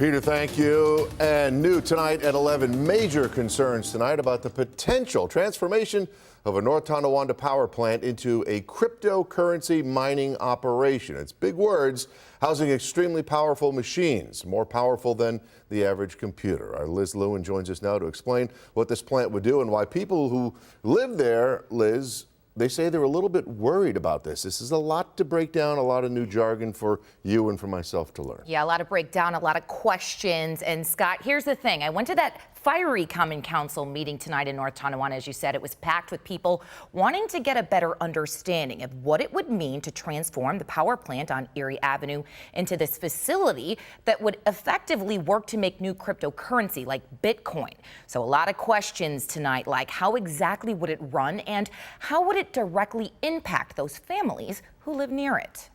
Peter, thank you. And new tonight at 11, major concerns tonight about the potential transformation of a North Tonawanda power plant into a cryptocurrency mining operation. It's big words, housing extremely powerful machines, more powerful than the average computer. Our Liz Lewin joins us now to explain what this plant would do and why people who live there, Liz, they say they're a little bit worried about this. This is a lot to break down, a lot of new jargon for you and for myself to learn. Yeah, a lot of breakdown, a lot of questions. And Scott, here's the thing. I went to that fiery Common Council meeting tonight in North Tonawanda. As you said, it was packed with people wanting to get a better understanding of what it would mean to transform the power plant on Erie Avenue into this facility that would effectively work to make new cryptocurrency like Bitcoin. So a lot of questions tonight, like how exactly would it run and how would it directly impact those families who live near it?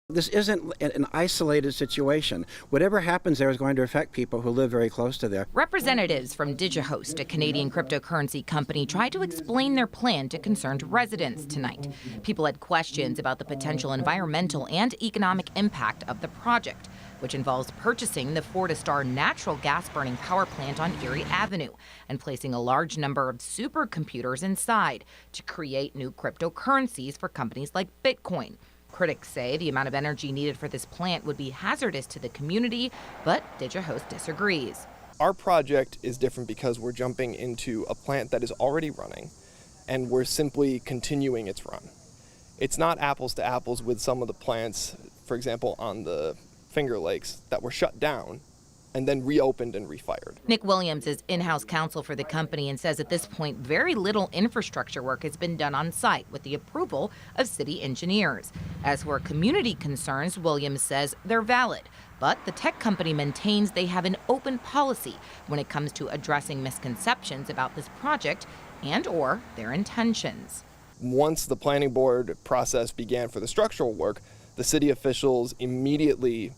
This isn't an isolated situation. Whatever happens there is going to affect people who live very close to there. Representatives from DigiHost, a Canadian cryptocurrency company, tried to explain their plan to concerned residents tonight. People had questions about the potential environmental and economic impact of the project, which involves purchasing the Fortistar natural gas-burning power plant on Erie Avenue and placing a large number of supercomputers inside to create new cryptocurrencies for companies like Bitcoin. Critics say the amount of energy needed for this plant would be hazardous to the community, but DigiHost disagrees. Our project is different because we're jumping into a plant that is already running, and we're simply continuing its run. It's not apples to apples with some of the plants, for example, on the Finger Lakes, that were shut down and then reopened and refired. Nick Williams is in-house counsel for the company and says at this point very little infrastructure work has been done on site with the approval of city engineers. As for community concerns, Williams says they're valid, but the tech company maintains they have an open policy when it comes to addressing misconceptions about this project and/or their intentions. Once the planning board process began for the structural work, the city officials immediately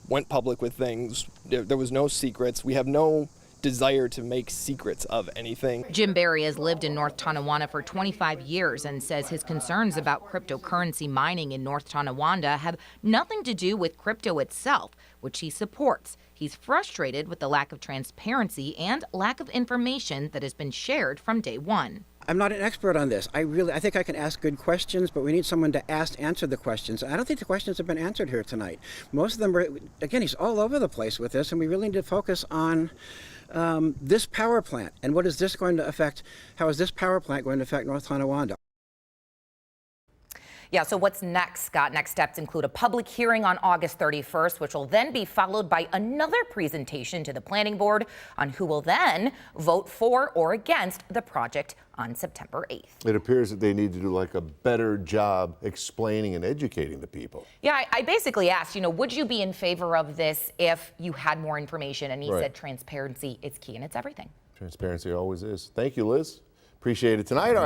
went public with things. There was no secrets. We have no desire to make secrets of anything. Jim Berry has lived in North Tonawanda for 25 years and says his concerns about cryptocurrency mining in North Tonawanda have nothing to do with crypto itself, which he supports. He's frustrated with the lack of transparency and lack of information that has been shared from day one. I'm not an expert on this. I think I can ask good questions, but we need someone to answer the questions. I don't think the questions have been answered here tonight. Most of them are, again, he's all over the place with this, and we really need to focus on this power plant and what is this going to affect, how is this power plant going to affect North Tonawanda? Yeah, so what's next, Scott? Next steps include a public hearing on August 31st, which will then be followed by another presentation to the planning board on who will then vote for or against the project on September 8th. It appears that they need to do like a better job explaining and educating the people. Yeah, I basically asked, would you be in favor of this if you had more information? And he said transparency is key, and it's everything. Transparency always is. Thank you, Liz. Appreciate it tonight.